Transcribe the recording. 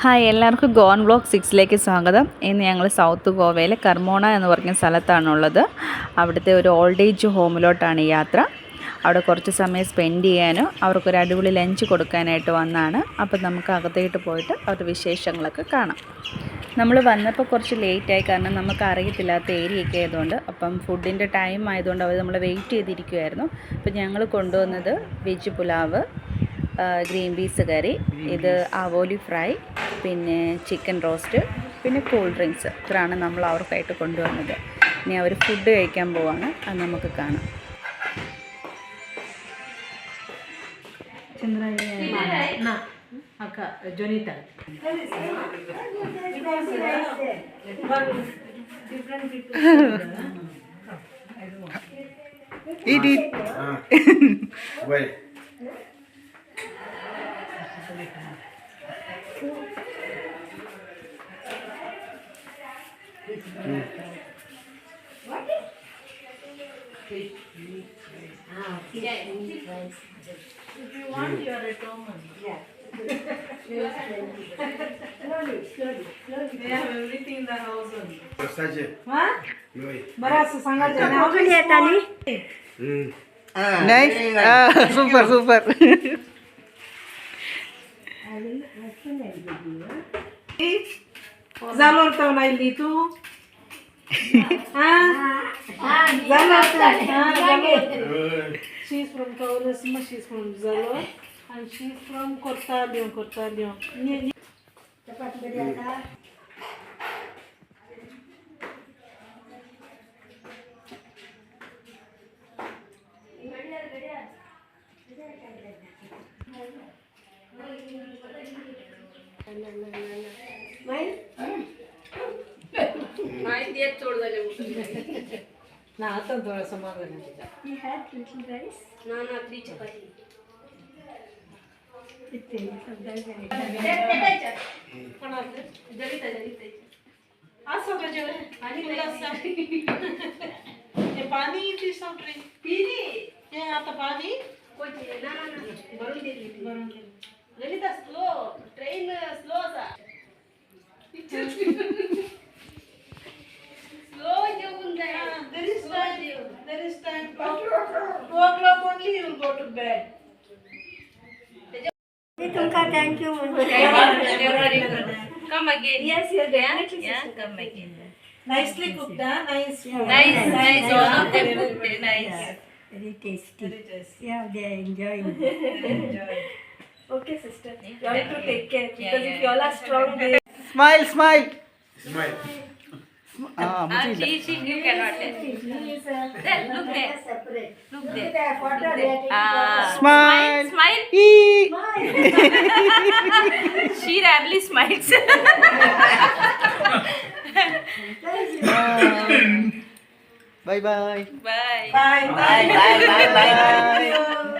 Hi, എല്ലാവർക്കും gone blog 6ലേക്ക് സ്വാഗതം. ഇന്ന് ഞങ്ങൾ സൗത്ത് ഗോവയിലെ കർമോണ എന്ന് പറഞ്ഞ സ്ഥലത്താണുള്ളത്. അവിടുത്തെ ഒരു ഓൾഡ് ഏജ് ഹോമിലോട്ടാണ് യാത്ര. അവിടെ കുറച്ച് സമയം സ്പെൻഡ് ചെയ്യാനും അവർക്കൊരു അടിപൊളി ലഞ്ച് കൊടുക്കാനായിട്ട് വന്നതാണ്. അപ്പം നമുക്ക് അകത്തേട്ട് പോയിട്ട് അവരുടെ വിശേഷങ്ങളൊക്കെ കാണാം. നമ്മൾ വന്നപ്പോൾ കുറച്ച് ലേറ്റായി, കാരണം നമുക്ക് അറിയത്തില്ലാത്ത ഏരിയയൊക്കെ ആയതുകൊണ്ട്. അപ്പം ഫുഡിൻ്റെ ടൈം ആയതുകൊണ്ട് അവർ നമ്മൾ വെയിറ്റ് ചെയ്തിരിക്കുമായിരുന്നു. അപ്പം ഞങ്ങൾ കൊണ്ടുവന്നത് വെജ് പുലാവ്, ഗ്രീൻ പീസ് കറി, ഇത് അവോലി ഫ്രൈ, പിന്നെ ചിക്കൻ റോസ്റ്റ്, പിന്നെ കൂൾ ഡ്രിങ്ക്സ്. ഇത്രയാണ് നമ്മൾ അവർക്കായിട്ട് കൊണ്ടുവന്നത്. ഇനി അവർ ഫുഡ് കഴിക്കാൻ പോവാണ്, അത് നമുക്ക് കാണാം. If you want, you are at home. Yeah. Slowly. They have everything in the house only. Huh? Baras sangat jana. How many atani? Nice. Super. Zalor tahu naik itu. Zalor. She's from Kaulasma, she's from Zalor, and she's from Kortalion. Cepat berjaya. Mai dia छोड़ दे ना आता थोड़ा समाधान है. You had little rice? No, 3 chapati. इतने सब डाल देंगे. कौन आता? जल्दी. आज सब बजे पानी मिला सब. ये पानी इतनी सब ड्रिंक. पीनी. ये आता पानी? कोई ना. बरून दे. ललिता स्लो. ट्रेन स्लो सा. There is time. 2 o'clock only you will go to bed. Thank you. Come again. Yes, definitely. Yeah, come again. Nicely cooked, huh? Nice. All of them cooked. Nice. Very tasty. Yeah, they are enjoying. Okay, sister. You have to take care because if you all are strong, they. Smile. She you cannot tell. Look there. Smile. She rarely smiles. Bye. Bye. Bye.